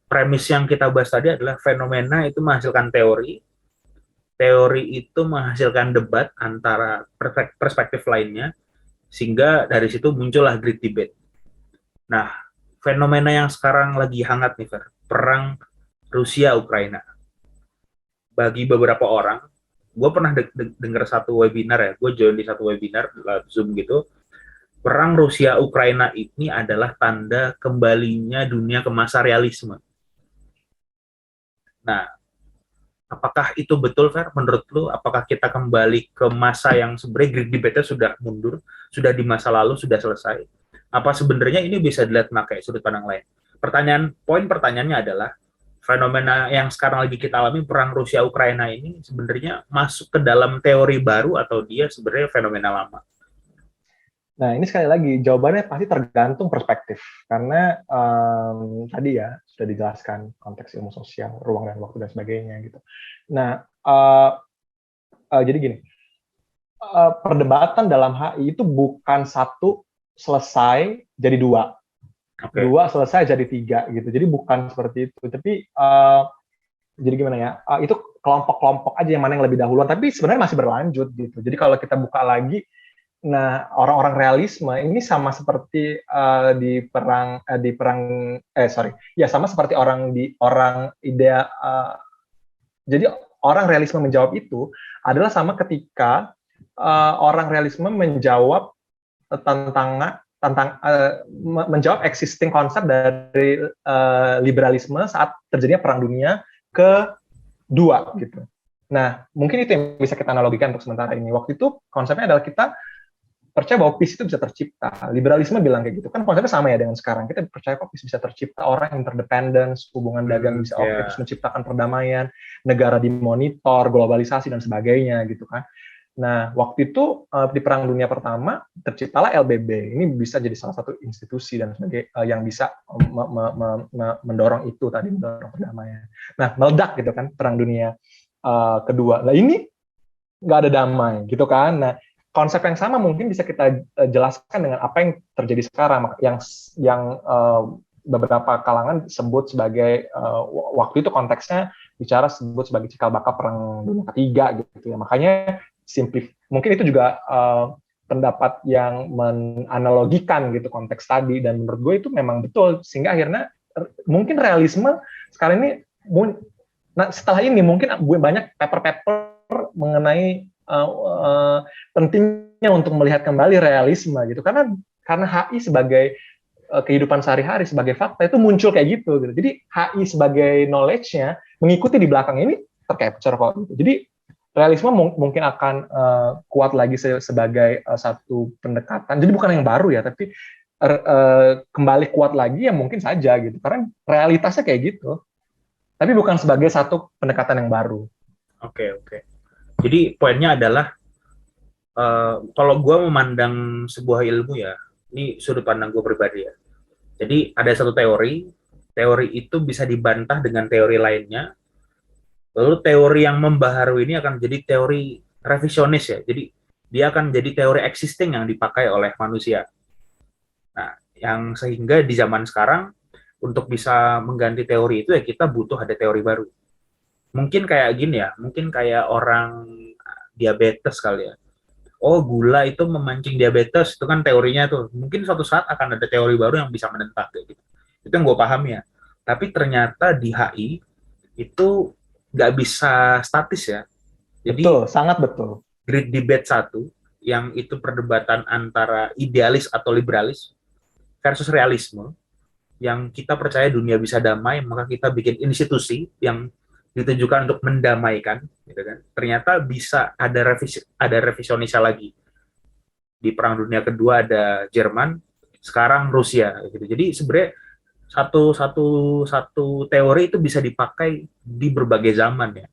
premis yang kita bahas tadi adalah fenomena itu menghasilkan teori, teori itu menghasilkan debat antara perspektif lainnya, sehingga dari situ muncullah great debate. Nah, fenomena yang sekarang lagi hangat nih, Fer, perang Rusia-Ukraina. Bagi beberapa orang, gue pernah dengar satu webinar ya, gue join di satu webinar Zoom gitu, perang Rusia-Ukraina ini adalah tanda kembalinya dunia ke masa realisme. Nah, apakah itu betul, Fer? Menurut lu, apakah kita kembali ke masa yang sebenarnya great debate sudah mundur, sudah di masa lalu, sudah selesai? Apa sebenarnya ini bisa dilihat pakai sudut pandang lain? Poin pertanyaannya adalah, fenomena yang sekarang lagi kita alami, perang Rusia-Ukraina ini sebenarnya masuk ke dalam teori baru atau dia sebenarnya fenomena lama? Nah, ini sekali lagi, jawabannya pasti tergantung perspektif. Karena tadi ya, sudah dijelaskan konteks ilmu sosial, ruang dan waktu, dan sebagainya. Gitu. Nah, jadi gini, perdebatan dalam HI itu bukan satu selesai jadi dua. Okay. Dua selesai jadi tiga. Gitu. Jadi bukan seperti itu. Tapi, jadi gimana ya, itu kelompok-kelompok aja yang mana yang lebih dahuluan. Tapi sebenarnya masih berlanjut. Gitu. Jadi kalau kita buka lagi, nah, orang-orang realisme ini sama seperti sama seperti orang ide. Jadi orang realisme menjawab itu adalah sama ketika orang realisme menjawab menjawab existing konsep dari liberalisme saat terjadinya perang dunia kedua gitu. Nah, mungkin itu yang bisa kita analogikan untuk sementara ini. Waktu itu konsepnya adalah kita percaya bahwa peace itu bisa tercipta. Liberalisme bilang kayak gitu. Kan konsepnya sama ya dengan sekarang. Kita percaya kok peace bisa tercipta, orang interdependence, hubungan dagang bisa oke, terus menciptakan perdamaian, negara dimonitor, globalisasi, dan sebagainya gitu kan. Nah, waktu itu di Perang Dunia Pertama, terciptalah LBB. Ini bisa jadi salah satu institusi dan sebagainya yang bisa mendorong itu tadi, mendorong perdamaian. Nah, meledak gitu kan, Perang Dunia Kedua. Nah, ini nggak ada damai gitu kan. Nah, konsep yang sama mungkin bisa kita jelaskan dengan apa yang terjadi sekarang, yang beberapa kalangan sebut sebagai waktu itu konteksnya bicara sebut sebagai cikal bakal perang dunia ketiga gitu ya. Makanya mungkin itu juga pendapat yang menanalogikan gitu konteks tadi, dan menurut gue itu memang betul, sehingga akhirnya mungkin realisme sekarang ini setelah ini mungkin banyak paper-paper mengenai pentingnya untuk melihat kembali realisme gitu, karena HI sebagai kehidupan sehari-hari sebagai fakta itu muncul kayak gitu. Jadi HI sebagai knowledge-nya mengikuti di belakang ini tercapture kok gitu. Jadi realisme mungkin akan kuat lagi sebagai satu pendekatan. Jadi bukan yang baru ya, tapi kembali kuat lagi ya mungkin saja gitu, karena realitasnya kayak gitu. Tapi bukan sebagai satu pendekatan yang baru. Oke. Jadi poinnya adalah kalau gue memandang sebuah ilmu ya, ini sudut pandang gue pribadi ya. Jadi ada satu teori itu bisa dibantah dengan teori lainnya. Lalu teori yang membaharui ini akan jadi teori revisionis ya. Jadi dia akan jadi teori existing yang dipakai oleh manusia. Nah, yang sehingga di zaman sekarang untuk bisa mengganti teori itu ya kita butuh ada teori baru. Mungkin kayak gini ya, mungkin kayak orang diabetes kali ya. Oh, gula itu memancing diabetes, itu kan teorinya tuh. Mungkin suatu saat akan ada teori baru yang bisa menentang kayak gitu. Itu yang gue paham ya. Tapi ternyata di HI itu nggak bisa statis ya. Jadi, betul, sangat betul. Great Debate 1, yang itu perdebatan antara idealis atau liberalis versus realisme, yang kita percaya dunia bisa damai, maka kita bikin institusi yang ditujukan untuk mendamaikan, gitu kan. Ternyata bisa ada revisionisnya lagi. Di Perang Dunia Kedua ada Jerman, sekarang Rusia, gitu. Jadi sebenarnya satu teori itu bisa dipakai di berbagai zaman ya.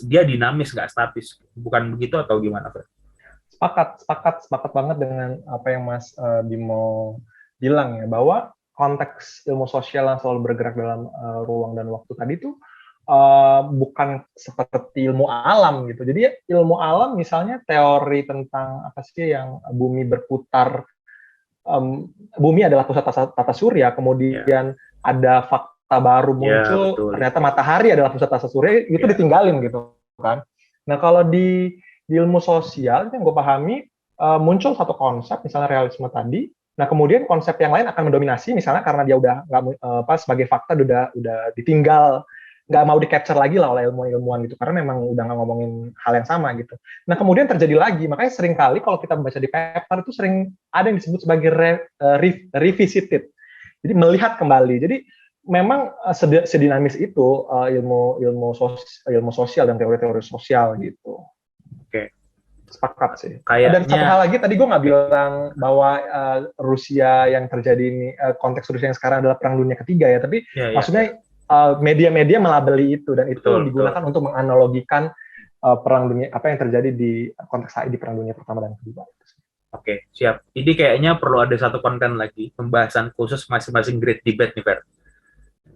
Dia dinamis, nggak statis. Bukan begitu atau gimana, Pak? Sepakat banget dengan apa yang Mas Bimo bilang ya, bahwa konteks ilmu sosial yang selalu bergerak dalam ruang dan waktu tadi itu bukan seperti ilmu alam gitu. Jadi ilmu alam misalnya teori tentang apa sih yang bumi berputar, bumi adalah pusat tata surya, kemudian ada faktor fakta baru Ya, muncul, betul. ternyata matahari adalah pusat tata surya, itu Ya. ditinggalin gitu kan. Nah kalau di ilmu sosial yang gue pahami, muncul satu konsep misalnya realisme tadi. Nah kemudian konsep yang lain akan mendominasi misalnya karena dia udah nggak sebagai fakta udah ditinggal, nggak mau di capture lagi lah oleh ilmuwan gitu karena memang udah nggak ngomongin hal yang sama gitu. Nah kemudian terjadi lagi, makanya sering kali kalau kita membaca di paper itu sering ada yang disebut sebagai revisited, jadi melihat kembali. Jadi memang sedinamis itu ilmu sosial dan teori-teori sosial gitu. Oke. Sepakat sih. Dan satu Kayaknya hal lagi tadi gue nggak bilang bahwa Rusia yang terjadi ini, konteks Rusia yang sekarang adalah Perang Dunia Ketiga ya, tapi ya, maksudnya media-media melabeli itu dan itu betul, digunakan untuk menganalogikan perang dunia apa yang terjadi di konteks HI di Perang Dunia Pertama dan Kedua. Oke, siap. Ini kayaknya perlu ada satu konten lagi, pembahasan khusus masing-masing grade debate nih, Fer.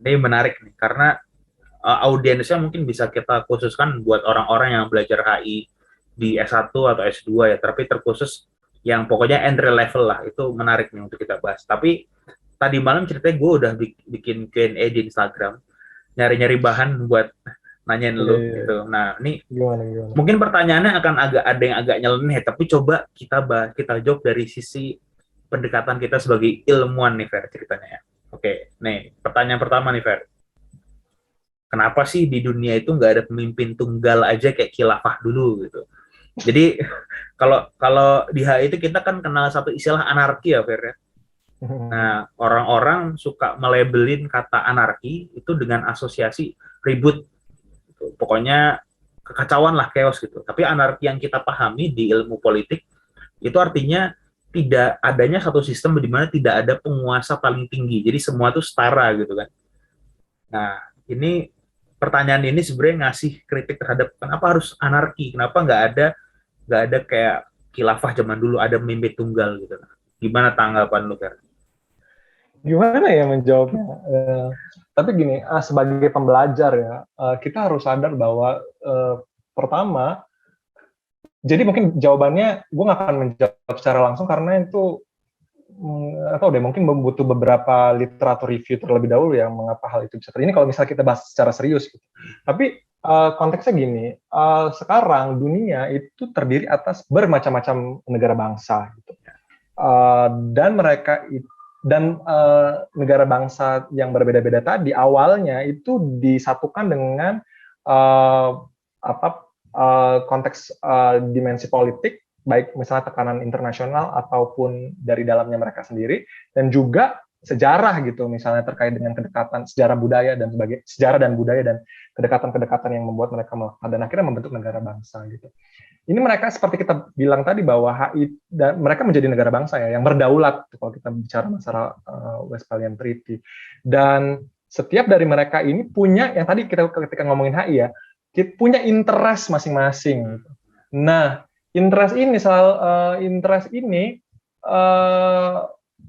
Ini menarik nih, karena audiensnya mungkin bisa kita khususkan buat orang-orang yang belajar HI di S1 atau S2 ya, tapi terkhusus yang pokoknya entry level lah, itu menarik nih untuk kita bahas. Tapi tadi malam ceritanya gue udah bikin Q&A di Instagram, nyari-nyari bahan buat nanyain lu gitu. Nah, ini Gimana? mungkin pertanyaannya akan ada yang agak nyeleneh, tapi coba kita jawab dari sisi pendekatan kita sebagai ilmuwan nih, Fer, ceritanya ya. Oke, nih pertanyaan pertama nih, Fer. Kenapa sih di dunia itu nggak ada pemimpin tunggal aja kayak khilafah dulu gitu? Jadi kalau kalau di HI itu kita kan kenal satu istilah anarki ya, Fer ya. Nah, orang-orang suka melabelin kata anarki itu dengan asosiasi ribut. Pokoknya kekacauan lah, chaos gitu. Tapi anarki yang kita pahami di ilmu politik itu artinya tidak adanya satu sistem di mana tidak ada penguasa paling tinggi. Jadi semua itu setara gitu kan. Nah, ini pertanyaan ini sebenarnya ngasih kritik terhadap kenapa harus anarki, kenapa nggak ada kayak khilafah zaman dulu ada pemimpin tunggal gitu. Gimana tanggapan lu, Fer? Gimana ya menjawabnya? Tapi gini, sebagai pembelajar ya, kita harus sadar bahwa pertama, jadi mungkin jawabannya gue nggak akan menjawab secara langsung karena itu atau deh mungkin membutuh beberapa literatur review terlebih dahulu ya mengapa hal itu bisa terjadi. Ini kalau misalnya kita bahas secara serius gitu. Tapi konteksnya gini, sekarang dunia itu terdiri atas bermacam-macam negara bangsa gitu. Dan mereka negara bangsa yang berbeda-beda tadi awalnya itu disatukan dengan konteks dimensi politik, baik misalnya tekanan internasional ataupun dari dalamnya mereka sendiri, dan juga sejarah gitu, misalnya terkait dengan kedekatan sejarah dan budaya dan kedekatan-kedekatan yang membuat mereka melekat dan akhirnya membentuk negara bangsa gitu. Ini mereka seperti kita bilang tadi bahwa HI dan mereka menjadi negara bangsa ya yang berdaulat kalau kita bicara masalah Westphalian Treaty, dan setiap dari mereka ini punya yang tadi kita ketika ngomongin HI ya, kita punya interest masing-masing. Nah, interest ini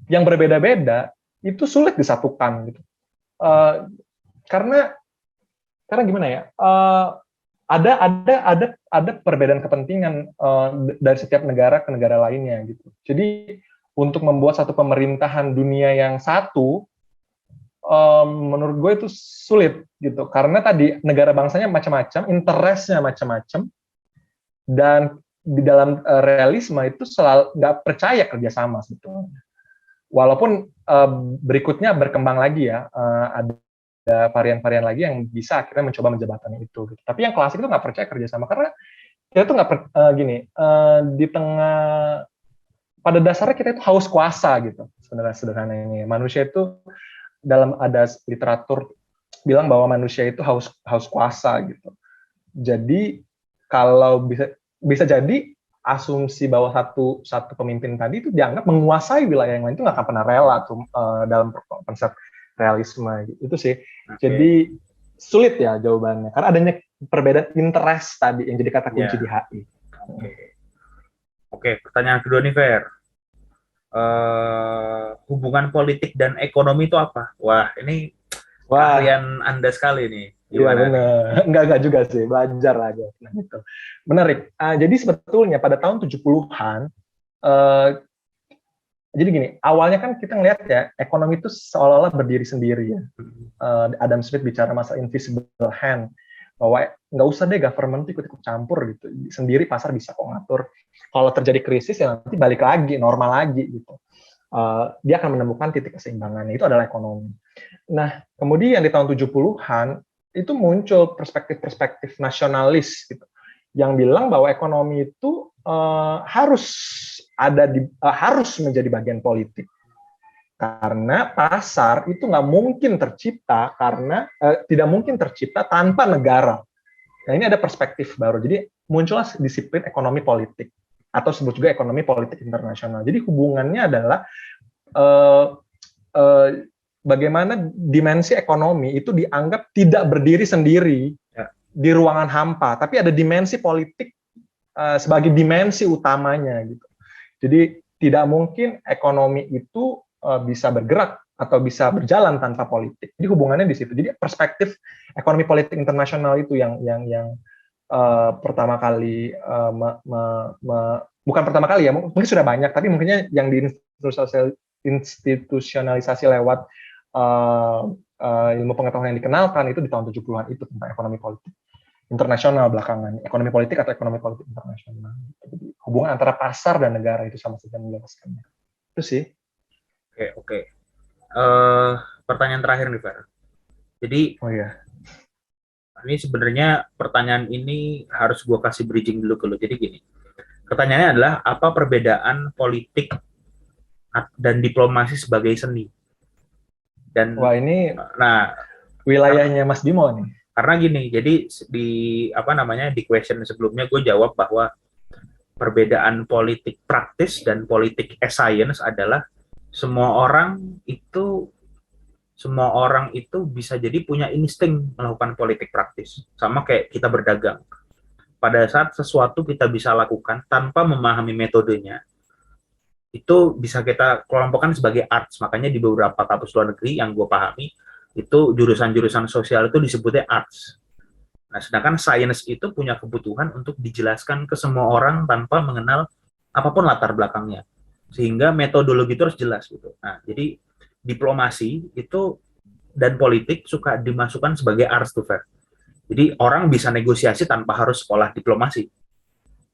yang berbeda-beda itu sulit disatukan gitu. Karena gimana ya? Ada perbedaan kepentingan dari setiap negara ke negara lainnya gitu. Jadi untuk membuat satu pemerintahan dunia yang satu, menurut gue itu sulit gitu. Karena tadi negara bangsanya macam-macam, interestnya macam-macam, dan di dalam realisme itu selalu nggak percaya kerjasama sebetulnya. Walaupun berikutnya berkembang lagi ya, ada varian-varian lagi yang bisa akhirnya mencoba menjembatani itu. Gitu. Tapi yang klasik itu nggak percaya kerjasama karena kita tuh nggak di tengah, pada dasarnya kita itu haus kuasa gitu. Sebenarnya sederhana ini, manusia itu ada literatur bilang bahwa manusia itu haus kuasa gitu. Jadi kalau bisa jadi asumsi bahwa satu pemimpin tadi itu dianggap menguasai wilayah yang lain itu nggak akan pernah rela tuh dalam konsep realisme gitu. Itu sih. Okay. Jadi sulit ya jawabannya karena adanya perbedaan interest tadi yang jadi kata kunci di HI. Oke, pertanyaan kedua nih, Fer. Hubungan politik dan ekonomi itu apa? Wah, ini keahlian Anda sekali nih. Iya benar. Enggak juga sih, belajar aja. Nah, gitu. Menarik. Jadi sebetulnya pada tahun 70-an jadi gini, awalnya kan kita ngelihat ya, ekonomi itu seolah-olah berdiri sendiri ya. Adam Smith bicara masa invisible hand, bahwa nggak usah deh government ikut-ikut campur gitu. Sendiri pasar bisa kok ngatur. Kalau terjadi krisis ya nanti balik lagi, normal lagi gitu. Dia akan menemukan titik keseimbangannya, itu adalah ekonomi. Nah, kemudian di tahun 70-an, itu muncul perspektif-perspektif nasionalis gitu, yang bilang bahwa ekonomi itu harus menjadi bagian politik, karena pasar itu nggak mungkin tercipta tidak mungkin tercipta tanpa negara. Nah, ini ada perspektif baru. Jadi muncullah disiplin ekonomi politik atau sebut juga ekonomi politik internasional. Jadi hubungannya adalah bagaimana dimensi ekonomi itu dianggap tidak berdiri sendiri di ruangan hampa, tapi ada dimensi politik sebagai dimensi utamanya gitu. Jadi tidak mungkin ekonomi itu bisa bergerak atau bisa berjalan tanpa politik. Jadi hubungannya di situ. Jadi perspektif ekonomi politik internasional itu yang pertama kali bukan pertama kali ya, mungkin sudah banyak, tapi mungkinnya yang diinstitusionalisasi lewat ilmu pengetahuan yang dikenalkan itu di tahun 70-an itu tentang ekonomi politik internasional belakangan, ekonomi politik atau ekonomi politik internasional. Jadi, hubungan antara pasar dan negara itu sama saja menjelaskannya. Itu sih. Oke. Pertanyaan terakhir nih, Fer. Jadi, ini sebenarnya pertanyaan ini harus gue kasih bridging dulu ke lu. Jadi gini, pertanyaannya adalah apa perbedaan politik dan diplomasi sebagai seni? Dan ini wilayahnya Mas Bimo nih. Karena gini, jadi di question sebelumnya gue jawab bahwa perbedaan politik praktis dan politik science adalah semua orang itu bisa jadi punya insting melakukan politik praktis, sama kayak kita berdagang. Pada saat sesuatu kita bisa lakukan tanpa memahami metodenya, itu bisa kita kelompokkan sebagai arts. Makanya di beberapa kampus luar negeri yang gue pahami, itu jurusan-jurusan sosial itu disebutnya arts. Nah, sedangkan science itu punya kebutuhan untuk dijelaskan ke semua orang tanpa mengenal apapun latar belakangnya. Sehingga metodologi itu harus jelas gitu. Nah, jadi diplomasi itu dan politik suka dimasukkan sebagai arts tuh, Fer. Jadi orang bisa negosiasi tanpa harus sekolah diplomasi.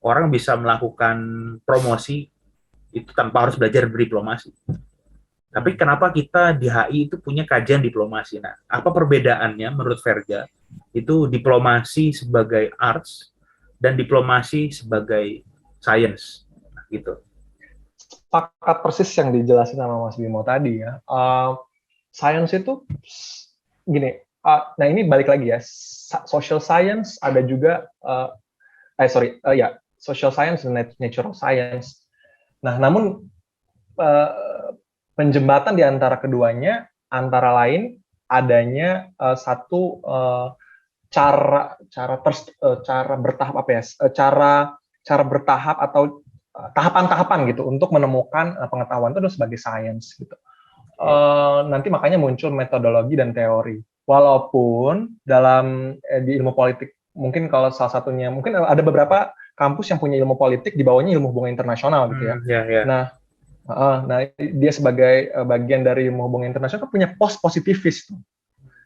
Orang bisa melakukan promosi itu tanpa harus belajar berdiplomasi. Tapi kenapa kita di HI itu punya kajian diplomasi? Nah, apa perbedaannya menurut Verga? Itu diplomasi sebagai arts dan diplomasi sebagai science, gitu. Sepakat persis yang dijelasin sama Mas Bimo tadi ya. Science itu gini. Nah ini balik lagi ya. Social science ada juga. Social science dan natural science. Nah, namun penjembatan di antara keduanya antara lain adanya satu cara bertahap atau tahapan-tahapan gitu untuk menemukan pengetahuan itu adalah sebagai science gitu. Nanti makanya muncul metodologi dan teori. Walaupun dalam di ilmu politik mungkin kalau salah satunya mungkin ada beberapa kampus yang punya ilmu politik di bawahnya ilmu hubungan internasional gitu ya. Nah, dia sebagai bagian dari ilmu hubungan internasional kan punya post-positivis.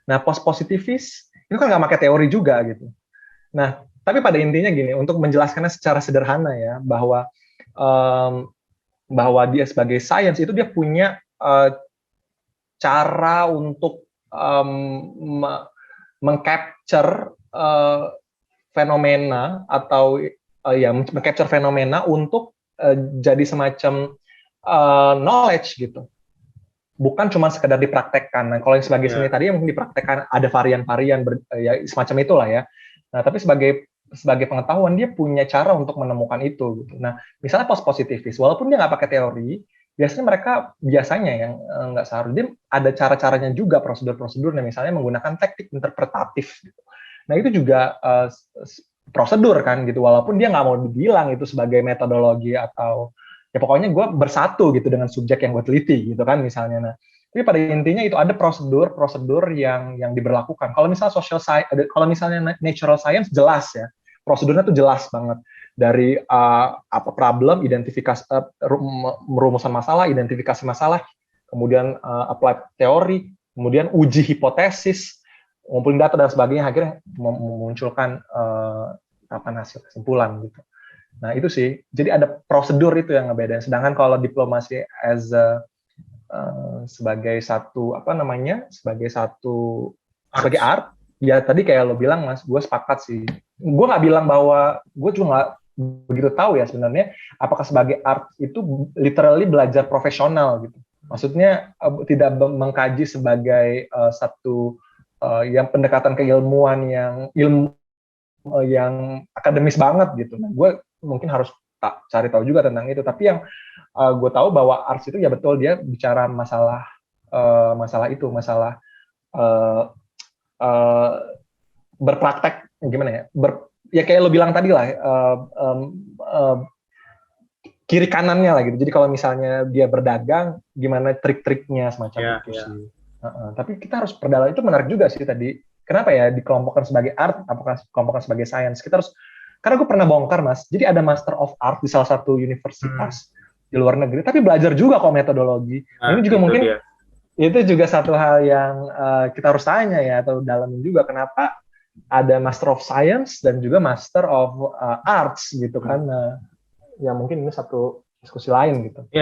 Nah, post-positivis itu kan nggak pakai teori juga gitu. Nah, tapi pada intinya gini, untuk menjelaskannya secara sederhana ya, bahwa dia sebagai science itu dia punya cara untuk mengcapture fenomena atau mengcapture fenomena untuk jadi semacam knowledge gitu, bukan cuma sekedar dipraktekkan. Nah, kalau yang sebagai seni tadi mungkin dipraktekkan ada varian-varian semacam itulah ya. Nah, tapi sebagai pengetahuan dia punya cara untuk menemukan itu gitu. Nah, misalnya post-positivis, walaupun dia nggak pakai teori, biasanya yang nggak seharusnya dia ada cara-caranya juga, prosedur-prosedurnya, misalnya menggunakan teknik interpretatif gitu. Nah, itu juga prosedur kan gitu, walaupun dia nggak mau dibilang itu sebagai metodologi atau ya pokoknya gue bersatu gitu dengan subjek yang gue teliti gitu kan misalnya. Nah, tapi pada intinya itu ada prosedur yang diberlakukan. Kalau misalnya social science, kalau misalnya natural science jelas ya, prosedurnya tuh jelas banget. dari apa problem, identifikasi, merumusan masalah, identifikasi masalah, kemudian apply teori, kemudian uji hipotesis, ngumpulin data dan sebagainya, akhirnya memunculkan hasil kesimpulan gitu. Nah itu sih, jadi ada prosedur itu yang ngebedain. Sedangkan kalau diplomasi sebagai satu sebagai art, ya tadi kayak lo bilang Mas, gue sepakat sih. Gue nggak bilang bahwa gue juga nggak begitu tahu ya sebenarnya apakah sebagai art itu literally belajar profesional gitu. Maksudnya tidak mengkaji sebagai satu yang pendekatan keilmuan yang akademis banget gitu. Nah, gue mungkin harus cari tahu juga tentang itu. Tapi yang gue tahu bahwa arts itu ya betul dia bicara masalah berpraktek gimana ya? Ya kayak lo bilang tadi lah, kiri kanannya lah gitu. Jadi kalau misalnya dia berdagang, gimana trik-triknya semacam itu sih. Tapi kita harus perdalam, itu menarik juga sih tadi. Kenapa ya dikelompokkan sebagai art, apakah dikelompokkan sebagai science? Kita harus, karena gue pernah bongkar Mas, jadi ada Master of Art di salah satu universitas di luar negeri, tapi belajar juga kok metodologi. Nah, ini juga mungkin itu juga satu hal yang kita harus tanya ya, atau dalamin juga kenapa ada Master of Science dan juga Master of Arts gitu kan. Ya mungkin ini satu diskusi lain gitu.